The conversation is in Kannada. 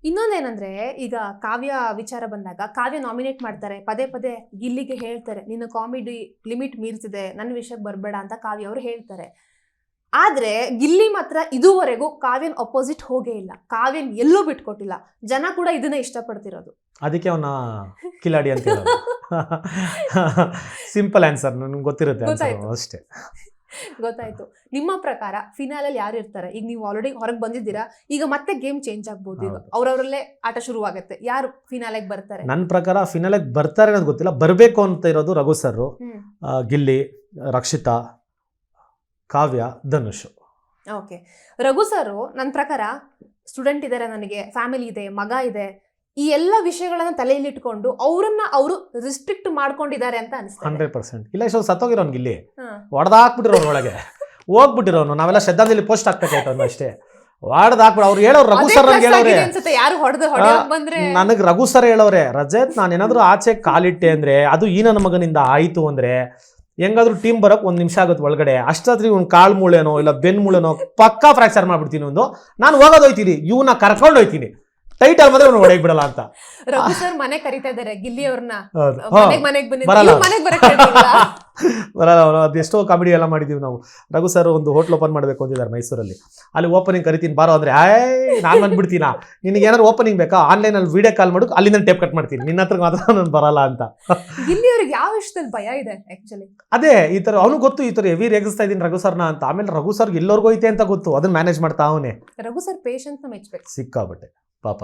ಇನ್ನೊಂದೇನಂದ್ರೆ ಈಗ ಕಾವ್ಯ ವಿಚಾರ ಬಂದಾಗ ಕಾವ್ಯ ನಾಮಿನೇಟ್ ಮಾಡ್ತಾರೆ, ಪದೇ ಪದೇ ಗಿಲ್ಲಿಗೆ ಹೇಳ್ತಾರೆ ನಿನ್ನ ಕಾಮಿಡಿ ಲಿಮಿಟ್ ಮೀರ್ತಿದೆ, ನನ್ನ ವಿಷಯಕ್ಕೆ ಬರಬೇಡ ಅಂತ ಕಾವ್ಯ ಅವರು ಹೇಳ್ತಾರೆ. ಆದ್ರೆ ಗಿಲ್ಲಿ ಮಾತ್ರ ಇದುವರೆಗೂ ಕಾವ್ಯನ್ ಅಪೋಸಿಟ್ ಹೋಗೇ ಇಲ್ಲ, ಕಾವ್ಯನ್ ಎಲ್ಲೂ ಬಿಟ್ಕೊಟ್ಟಿಲ್ಲ. ಜನ ಕೂಡ ಇದನ್ನ ಇಷ್ಟಪಡ್ತಿರೋದು. ಅದಕ್ಕೆ ಅವನ ಕಿಲಾಡಿ ಅಂತ ಹೇಳೋದು. ಸಿಂಪಲ್ ಆನ್ಸರ್, ನನಗೆ ಗೊತ್ತಿರುತ್ತೆ ಅಷ್ಟೇ. ಗೊತ್ತಾಯ್ತು. ನಿಮ್ಮ ಪ್ರಕಾರ ಫಿನಾಲಲ್ಲಿ ಯಾರು ಇರ್ತಾರೆ? ಈಗ ನೀವು ಆಲ್ರೆಡಿ ಹೊರಗೆ ಬಂದಿದ್ದೀರಾ, ಈಗ ಮತ್ತೆ ಗೇಮ್ ಚೇಂಜ್ ಆಗ್ಬೋದು, ಈಗ ಅವ್ರವ್ರಲ್ಲೇ ಆಟ ಶುರುವಾಗುತ್ತೆ. ಯಾರು ಫಿನಾಲೆಗೆ ಬರ್ತಾರೆ? ನನ್ನ ಪ್ರಕಾರ ಫಿನಾಲೆಗೆ ಬರ್ತಾರೆ ಅನ್ನೋದು ಗೊತ್ತಿಲ್ಲ, ಬರಬೇಕು ಅಂತ ಇರೋದು ರಘು ಸರ್, ಗಿಲ್ಲಿ, ರಕ್ಷಿತಾ, ಕಾವ್ಯ, ಧನುಷ್. ಓಕೆ, ರಘು ಸರ್ ನನ್ನ ಪ್ರಕಾರ ಸ್ಟೂಡೆಂಟ್ ಇದ್ದಾರೆ, ನನಗೆ ಫ್ಯಾಮಿಲಿ ಇದೆ, ಮಗ ಇದೆ, ಈ ಎಲ್ಲ ವಿಷಯಗಳನ್ನ ತಲೆಯಲ್ಲಿ ಇಟ್ಕೊಂಡು ಅವರನ್ನ ಅವರು ರಿಸ್ಟ್ರಿಕ್ಟ್ ಮಾಡ್ಕೊಂಡಿದ್ದಾರೆ ಅಂತ ಅನಿಸ್ತದೆ. 100%. ಇಲ್ಲ, ಇಷ್ಟು ಸತ್ತೋಗಿರೋನ್ ಗಿಲ್ಲಿ, ಹೊಡೆದಾಕ್ಬಿಟ್ಟಿರೋರು ಒಳಗೆ ಹೋಗ್ಬಿಟ್ಟಿರೋನು. ನಾವೆಲ್ಲ ಶ್ರದ್ಧಾಂಜಲಿ ಪೋಸ್ಟ್ ಹಾಕ್ಬೇಕಾಯ್ತು ಅಷ್ಟೇ. ಹೊಡೆದಾಕ್ಬಿಟ್ಟು ಅವ್ರು ಹೇಳೋರು, ರಘು ಸರ್ ಹೇಳೋರೆ, ನನಗೆ ರಘು ಸರ್ ಹೇಳೋರೆ, ರಜತ್ ನಾನು ಏನಾದ್ರು ಆಚೆ ಕಾಲಿಟ್ಟೆ ಅಂದ್ರೆ ಅದು ಈ ನನ್ನ ಮಗನಿಂದ ಆಯ್ತು ಅಂದ್ರೆ ಹೆಂಗಾದ್ರೂ ಟೀಮ್ ಬರೋಕ್ 1 ನಿಮಿಷ ಆಗುತ್ತೆ ಒಳಗಡೆ, ಅಷ್ಟಾದ್ರಿ ಒಂದು ಕಾಳು ಮೂಳೆನೋ ಇಲ್ಲ ಬೆನ್ ಮೂಳೆನೋ ಪಕ್ಕಾ ಫ್ರಾಕ್ಚರ್ ಮಾಡ್ಬಿಡ್ತೀನಿ. ನಾನು ಹೋಗೋದೋಯ್ತೀನಿ, ಇವನ್ನ ಕರ್ಕೊಂಡು ಹೋಯ್ತೀನಿ, ಟೈಟಲ್ ಮಾತ್ರ ಹೊಡೆಯಕ್ ಬಿಡಲ್ಲ ಅಂತ. ರಘು ಸರ್ ಮನೆ ಕರಿತಾ ಇದಾರೆ ಗಿಲ್ಲಿ ಅವ್ರನ್ನ, ಬರಲ್ಲ. ಅದೆಷ್ಟೋ ಕಾಮಿಡಿ ಎಲ್ಲ ಮಾಡಿದೀವಿ ನಾವು. ರಘು ಸರ್ ಒಂದು ಹೋಟ್ಲ್ ಓಪನ್ ಮಾಡಬೇಕು ಅಂತಿದ್ದಾರೆ ಮೈಸೂರಲ್ಲಿ, ಅಲ್ಲಿ ಓಪನಿಂಗ್ ಕರಿತೀನಿ ಬಾರೋ ಅಂದ್ರೆ ನಾನು ಬಂದ್ಬಿಡ್ತೀನ, ನಿನಗೆ ಏನಾದ್ರು ಓಪನಿಂಗ್ ಬೇಕಾ ಆನ್ಲೈನಲ್ಲಿ ವಿಡಿಯೋ ಕಾಲ್ ಮಾಡು, ಅಲ್ಲಿಂದ ಟೇಪ್ ಕಟ್ ಮಾಡ್ತೀನಿ, ನಿನ್ನ ಹತ್ರ ಮಾತ್ರ ನಾನು ಬರಲ್ಲ ಅಂತ. ಗಿಲ್ಲಿ ಅವ್ರಿಗೆ ಯಾವ ವಿಷಯದಲ್ಲಿ ಭಯ ಇದೆ ಆಕ್ಚುಲಿ? ಅದೇ ಈ ತರ ಅವ್ನು ಗೊತ್ತು, ಈ ತರ ಹೆವಿ ರೇಗಿಸ್ತಾ ಇದೀನಿ ರಘು ಸರ್ನ ಅಂತ. ಆಮೇಲೆ ರಘು ಸರ್ ಎಲ್ಲರಿಗೂ ಐತೆ ಅಂತ ಗೊತ್ತು, ಅದನ್ನ ಮ್ಯಾನೇಜ್ ಮಾಡ್ತಾ ಅವನೇ. ರಘು ಸರ್ ಪೇಷನ್ಸ್ ನ ಮೆಚ್ಚಬೇಕು ಸಿಕ್ಕಾಬಟ್ಟೆ ಪಾಪ.